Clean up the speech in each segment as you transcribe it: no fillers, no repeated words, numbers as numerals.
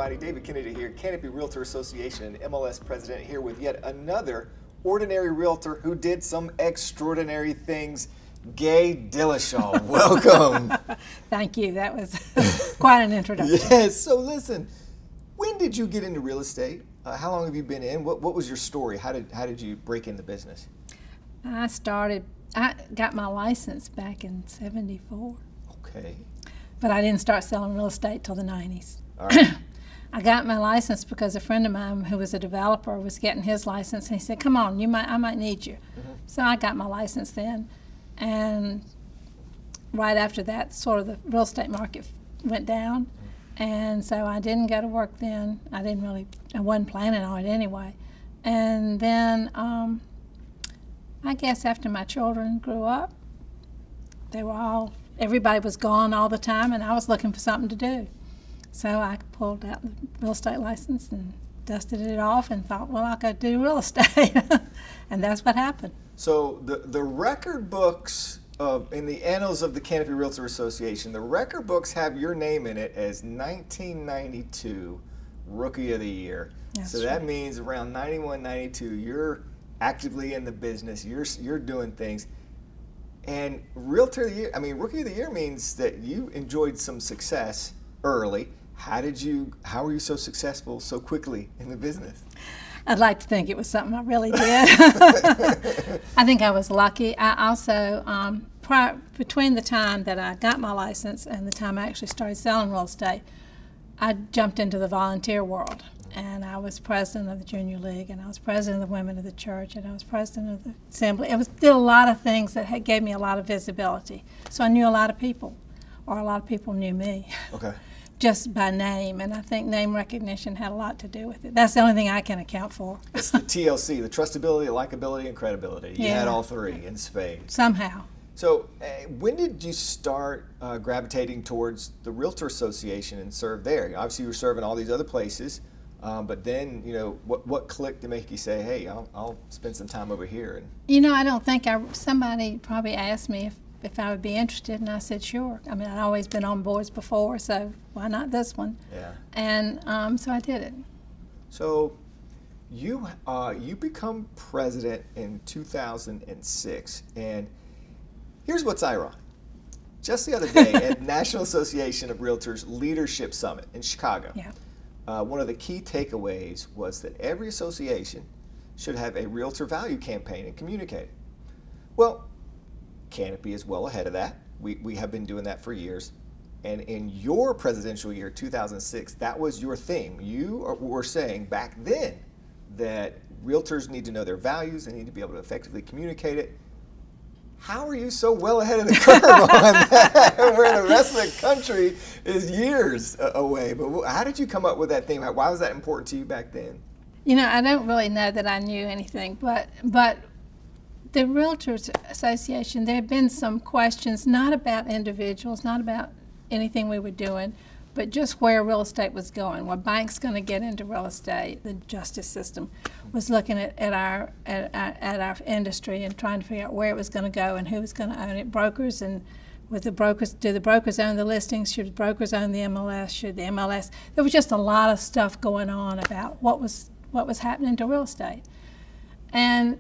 everybody. David Kennedy here, Canopy Realtor Association and MLS President, here with yet another ordinary realtor who did some extraordinary things. Gay Dillashaw, welcome. Thank you. That was quite an introduction. Yes. So listen, when did you get into real estate? How long have you been in? What was your story? How did you break into business? I got my license back in '74. Okay. But I didn't start selling real estate till the '90s. All right. I got my license because a friend of mine who was a developer was getting his license, and he said, "Come on, I might need you." Mm-hmm. So I got my license then, and right after that, sort of the real estate market went down, and so I didn't go to work then. I wasn't planning on it anyway. And then I guess after my children grew up, everybody was gone all the time, and I was looking for something to do. So I pulled out the real estate license and dusted it off and thought, well, I could do real estate. And that's what happened. So the record books in the annals of the Canopy Realtor Association, the record books have your name in it as 1992 Rookie of the Year. So that means around 91, 92, you're actively in the business, you're doing things. And Realtor of the Year, Rookie of the Year means that you enjoyed some success early. How were you so successful so quickly in the business? I'd like to think it was something I really did. I think I was lucky. I also, between the time that I got my license and the time I actually started selling real estate, I jumped into the volunteer world. And I was president of the Junior League, and I was president of the Women of the Church, and I was president of the Assembly. Did a lot of things that gave me a lot of visibility. So I knew a lot of people, or a lot of people knew me. Okay. Just by name, and I think name recognition had a lot to do with it. That's the only thing I can account for. It's the TLC, the trustability, likability, and credibility. You had all three in spades. Somehow. So when did you start gravitating towards the Realtor Association and serve there? Obviously you were serving all these other places. But then, what clicked to make you say, hey, I'll spend some time over here? I don't think somebody probably asked me if I would be interested, and I said, sure. I'd always been on boards before, so why not this one? Yeah. And so I did it. So you become president in 2006, and here's what's ironic. Just the other day at National Association of Realtors Leadership Summit in Chicago, one of the key takeaways was that every association should have a realtor value campaign and communicate it. Well, Canopy is well ahead of that. We have been doing that for years. And in your presidential year, 2006, that was your theme. You were saying back then that realtors need to know their values, they need to be able to effectively communicate it. How are you so well ahead of the curve on that, where the rest of the country is years away? But how did you come up with that theme? Why was that important to you back then? I don't really know that I knew anything, but the Realtors Association, there have been some questions, not about individuals, not about anything we were doing, but just where real estate was going. Were banks going to get into real estate? The justice system was looking at our industry and trying to figure out where it was going to go and who was going to own it. Brokers, and with the brokers, do the brokers own the listings? Should the brokers own the MLS? Should the MLS? There was just a lot of stuff going on about what was happening to real estate, and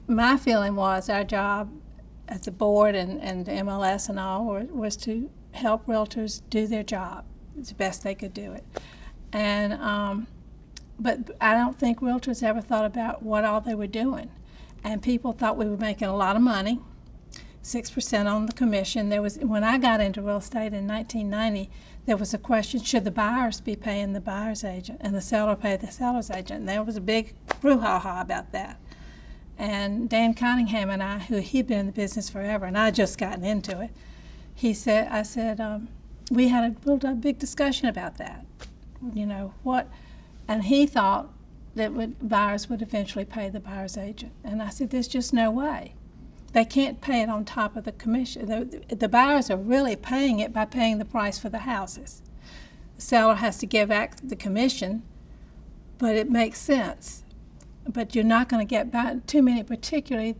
my feeling was our job as the board and the MLS and all was to help realtors do their job as best they could do it. And but I don't think realtors ever thought about what all they were doing. And people thought we were making a lot of money, 6% on the commission. When I got into real estate in 1990, there was a question, should the buyers be paying the buyer's agent and the seller pay the seller's agent? And there was a big brouhaha about that. And Dan Cunningham and I, he'd been in the business forever, and I just gotten into it, I said, we had a big discussion about that. And he thought that buyers would eventually pay the buyer's agent. And I said, there's just no way. They can't pay it on top of the commission. The buyers are really paying it by paying the price for the houses. The seller has to give back the commission, but it makes sense. But you're not going to get back too many, particularly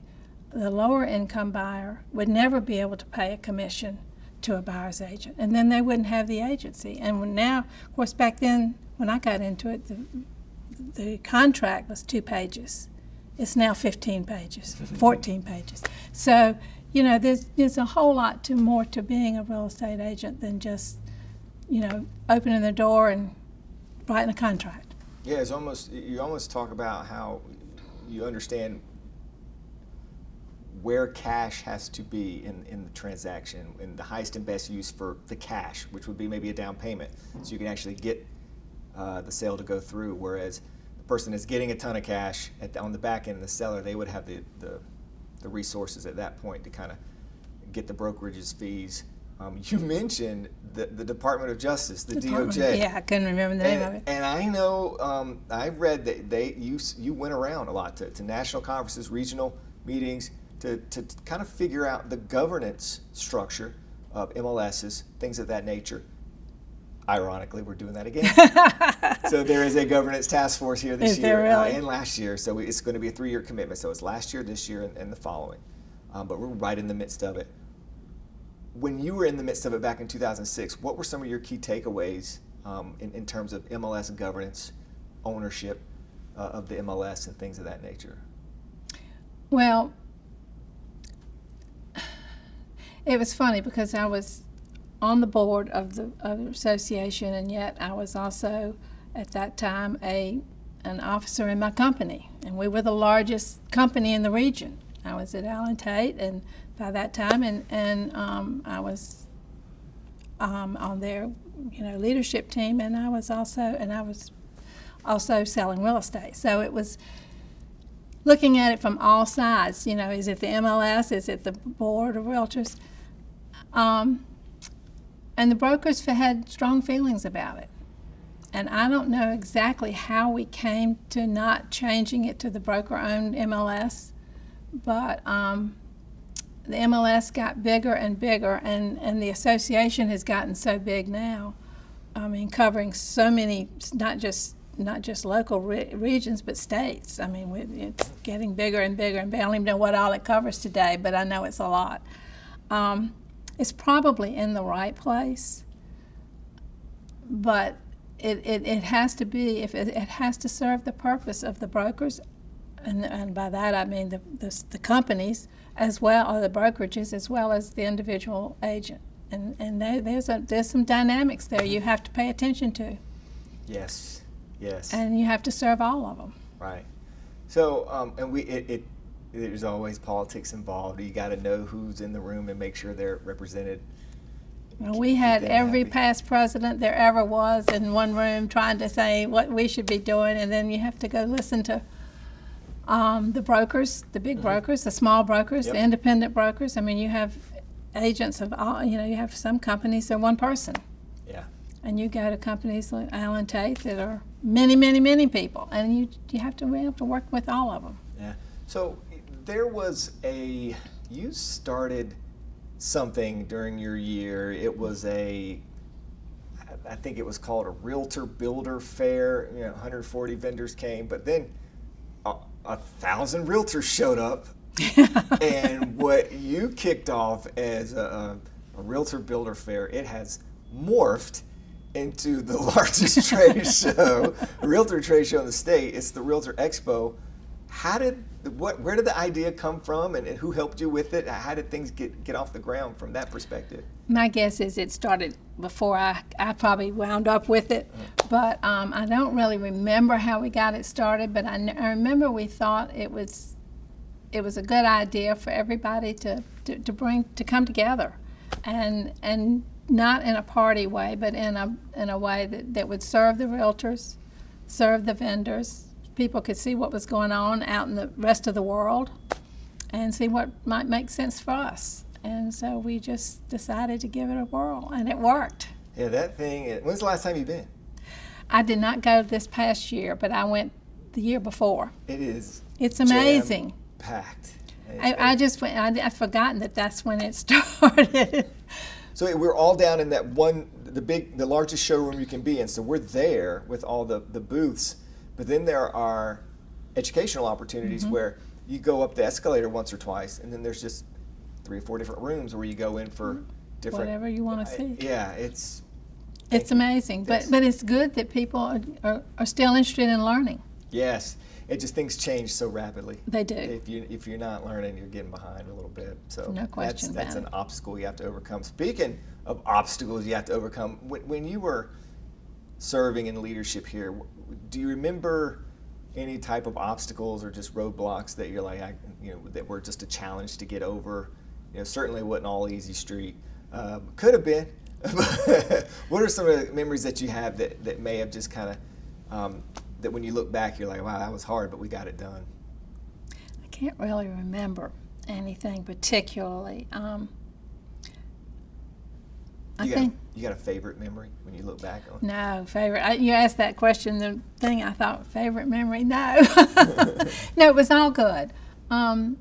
the lower income buyer would never be able to pay a commission to a buyer's agent, and then they wouldn't have the agency. And now, of course, back then when I got into it, the contract was 2 pages. It's now 15 pages, 14 pages. So, you know, there's a whole lot more to being a real estate agent than just, you know, opening the door and writing a contract. Yeah, it's almost, you almost talk about how you understand where cash has to be in the transaction, and the highest and best use for the cash, which would be maybe a down payment, so you can actually get the sale to go through. Whereas the person that's getting a ton of cash on the back end, the seller, they would have the resources at that point to kind of get the brokerage's fees. You mentioned the Department of Justice, the DOJ. Yeah, I couldn't remember the name of it. And I know, I've read that you went around a lot to national conferences, regional meetings, to kind of figure out the governance structure of MLSs, things of that nature. Ironically, we're doing that again. So there is a governance task force here this year really? And last year. So it's going to be a 3-year commitment. So it's last year, this year, and the following. But we're right in the midst of it. When you were in the midst of it back in 2006, what were some of your key takeaways in terms of MLS governance, ownership of the MLS, and things of that nature? Well, it was funny because I was on the board of the association, and yet I was also at that time an officer in my company, and we were the largest company in the region. I was at Allen Tate, and by that time, and I was on their leadership team, and I was also selling real estate. So it was looking at it from all sides. You know, is it the MLS? Is it the board of realtors? And the brokers had strong feelings about it. And I don't know exactly how we came to not changing it to the broker-owned MLS, but the MLS got bigger and bigger, and the association has gotten so big now. I mean, covering so many, not just local regions, but states. I mean, it's getting bigger and bigger, and I don't even know what all it covers today, but I know it's a lot. It's probably in the right place, but it has to be, if it has to serve the purpose of the brokers, and by that I mean the companies as well, or the brokerages, as well as the individual agent. And there's some dynamics there you have to pay attention to. Yes. And you have to serve all of them. Right. So, and there's always politics involved. You got to know who's in the room and make sure they're represented. Well, we had every past president there ever was in one room trying to say what we should be doing, and then you have to go listen to the brokers, the big brokers, the small brokers, the independent brokers. I mean, you have agents of all, you have some companies, they're one person. Yeah. And you go to companies like Allen Tate that are many, many, many people, and you have to be able to work with all of them. Yeah. So there was you started something during your year. It was I think it was called a Realtor Builder Fair. 140 vendors came, but then 1,000 realtors showed up. And what you kicked off as a Realtor Builder Fair, it has morphed into the largest trade show, realtor trade show in the state. It's the Realtor Expo. Where did the idea come from, and who helped you with it? How did things get off the ground from that perspective? My guess is it started before I probably wound up with it, but I don't really remember how we got it started, but I remember we thought it was a good idea for everybody to come together, and not in a party way, but in a way that would serve the realtors, serve the vendors. People could see what was going on out in the rest of the world and see what might make sense for us. And so we just decided to give it a whirl, and it worked. Yeah, that thing, when's the last time you've been? I did not go this past year, but I went the year before. It is. It's amazing. Packed. I just went, I'd forgotten that's when it started. So we're all down in that the largest showroom you can be in. So we're there with all the booths. But then there are educational opportunities where you go up the escalator once or twice, and then there's just 3 or 4 different rooms where you go in for whatever you want to see. Yeah, it's amazing. But it's good that people are still interested in learning. Yes. It just, things change so rapidly. They do. If you're not learning, you're getting behind a little bit. So no question that's about an obstacle you have to overcome. Speaking of obstacles you have to overcome, when you were serving in leadership here, do you remember any type of obstacles or just roadblocks that you're like, that were just a challenge to get over? Certainly wasn't all easy street. Could have been. What are some of the memories that you have that may have just kind of that when you look back, you're like, wow, that was hard, but we got it done? I can't really remember anything particularly. You got a favorite memory when you look back on? No, favorite. You asked that question, the thing I thought, favorite memory, no. No, it was all good. I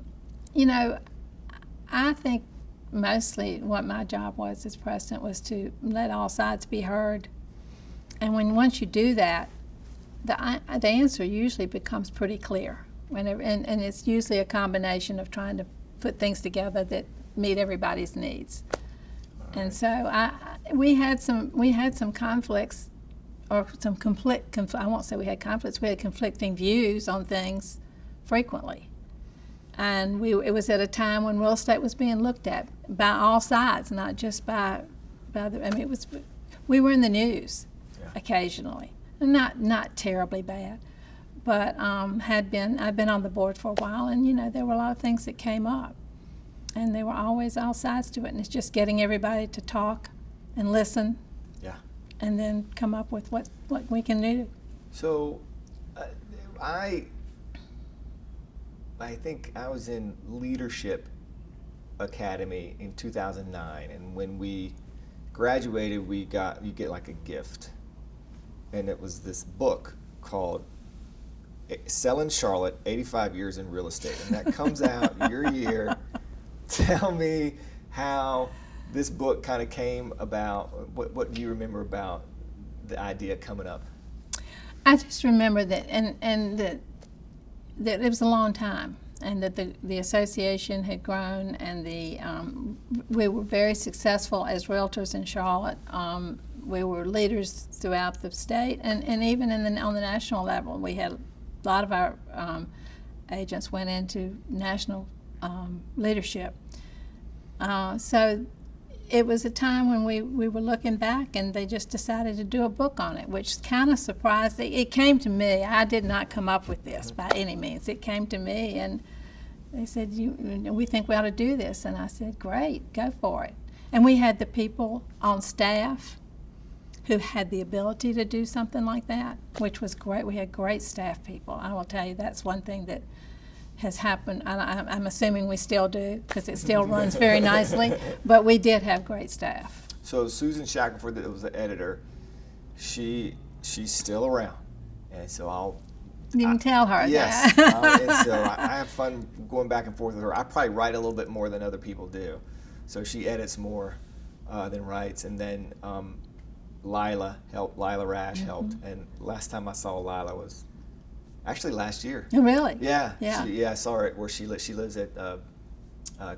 think mostly what my job was as president was to let all sides be heard. And once you do that, the answer usually becomes pretty clear. And it's usually a combination of trying to put things together that meet everybody's needs. Right. And so we had some conflicts, or some I won't say we had conflicts. We had conflicting views on things frequently. And it was at a time when real estate was being looked at by all sides, not just by we were in the news occasionally. Not terribly bad, but I've been on the board for a while, and there were a lot of things that came up, and there were always all sides to it, and it's just getting everybody to talk and listen, and then come up with what we can do. So, I think I was in Leadership Academy in 2009, and when we graduated, you get like a gift. And it was this book called Selling Charlotte, 85 Years in Real Estate. And that comes out your year. Tell me how this book kind of came about. What do you remember about the idea coming up? I just remember that, and that it was a long time, and that the association had grown, and we were very successful as realtors in Charlotte. We were leaders throughout the state, and even on the national level. We had a lot of our agents went into national leadership. So it was a time when we were looking back, and they just decided to do a book on it, which kind of surprised. It came to me. I did not come up with this by any means. It came to me, and they said, we think we ought to do this. And I said, great, go for it. And we had the people on staff who had the ability to do something like that, which was great. We had great staff people. I will tell you, that's one thing that has happened. I'm assuming we still do, because it still runs very nicely, but we did have great staff. So Susan Shackelford, that was the editor, she's still around, and so you can tell her yes, that. And so I have fun going back and forth with her. I probably write a little bit more than other people do, so she edits more than writes, and then Lila Rash helped, and last time I saw Lila was actually last year. Oh, really? Yeah. I saw her where she lives at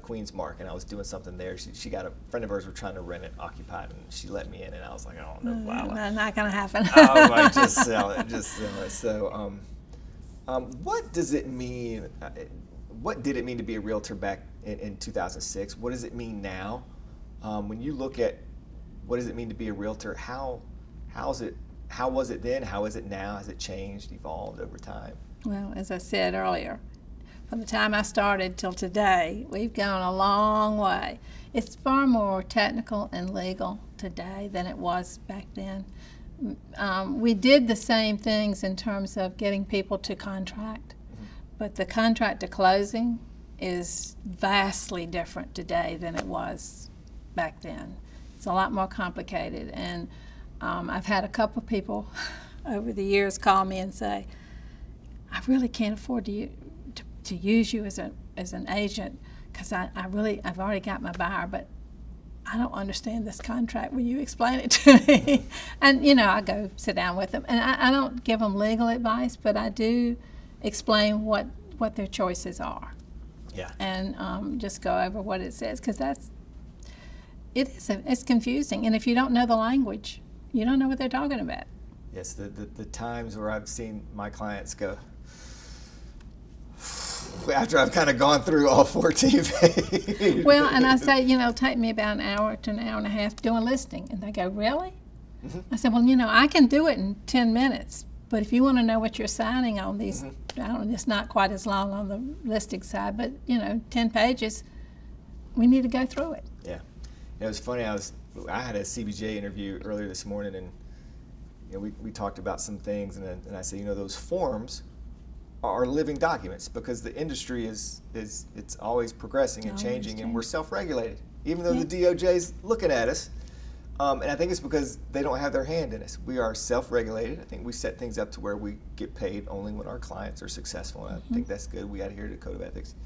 Queens Mark, and I was doing something there. She got a friend of hers were trying to rent it occupied, and she let me in, and I was like, oh no, Lila. No, not gonna happen. I might just sell it. So, what does it mean? What did it mean to be a realtor back in 2006? What does it mean now? When you look at what does it mean to be a realtor, how was it then? How is it now? Has it changed, evolved over time? Well, as I said earlier, from the time I started till today, we've gone a long way. It's far more technical and legal today than it was back then. We did the same things in terms of getting people to contract, but the contract to closing is vastly different today than it was back then. It's a lot more complicated, and I've had a couple people over the years call me and say, I really can't afford to use you as an agent, because I've already got my buyer, but I don't understand this contract. Will you explain it to me? And I go sit down with them, and I don't give them legal advice, but I do explain what their choices are. Yeah. And just go over what it says, because It is. It's confusing, and if you don't know the language, you don't know what they're talking about. Yes, the times where I've seen my clients go, after I've kind of gone through all 14 pages. Well, and I say, take me about an hour to an hour and a half to do a listing. And they go, really? Mm-hmm. I said, well, I can do it in 10 minutes. But if you want to know what you're signing on these, it's not quite as long on the listing side, but, 10 pages, we need to go through it. Yeah. It was funny. I had a CBJ interview earlier this morning, and we talked about some things, and I said, those forms are living documents because the industry it's always progressing and changing, and we're self-regulated, even though the DOJ's looking at us. And I think it's because they don't have their hand in us. We are self-regulated. I think we set things up to where we get paid only when our clients are successful, and I think that's good. We adhere to the code of ethics.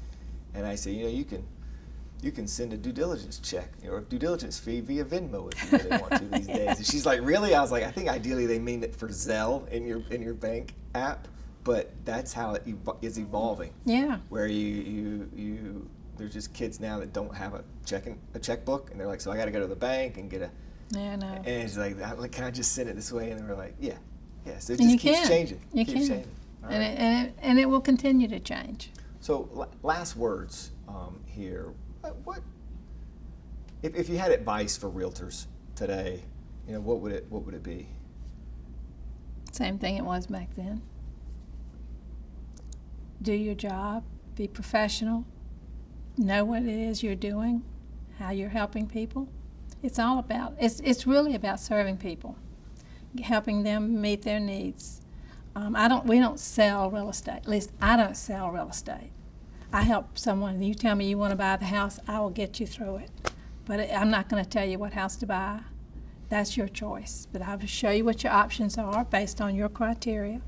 And I say, you can send a due diligence check or a due diligence fee via Venmo if you really want to these days. And she's like, really? I was like, I think ideally they mean it for Zelle in your bank app. But that's how it is evolving. Yeah. Where there's just kids now that don't have a checkbook, and they're like, so I got to go to the bank and get a. Yeah, I know. And it's like, can I just send it this way? And they were like, yeah. So it just keeps changing. You can. Changing. And it will continue to change. So last words here. What if you had advice for realtors today? What would it be? Same thing it was back then. Do your job, be professional, know what it is you're doing, how you're helping people. It's really about serving people, helping them meet their needs. We don't sell real estate. At least I don't sell real estate. I help someone. You tell me you want to buy the house, I will get you through it. But I'm not going to tell you what house to buy. That's your choice. But I will show you what your options are based on your criteria,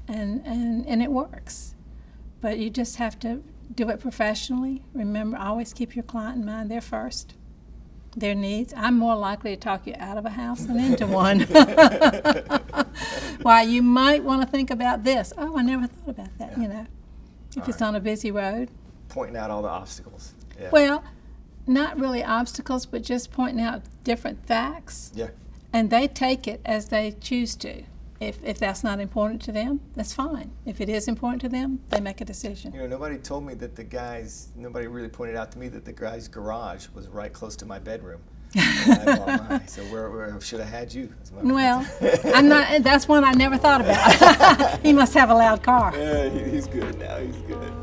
and it works. But you just have to do it professionally. Remember, always keep your client in mind. They're first. Their needs. I'm more likely to talk you out of a house than into one. Why, you might want to think about this. Oh, I never thought about that, if it's on a busy road. Pointing out all the obstacles. Yeah. Well, not really obstacles, but just pointing out different facts. Yeah. And they take it as they choose to. If that's not important to them, that's fine. If it is important to them, they make a decision. Nobody told me that nobody really pointed out to me that the guy's garage was right close to my bedroom. I bought mine. So where should have had you? Well, I'm not. That's one I never thought about. He must have a loud car. Yeah, he's good now. He's good.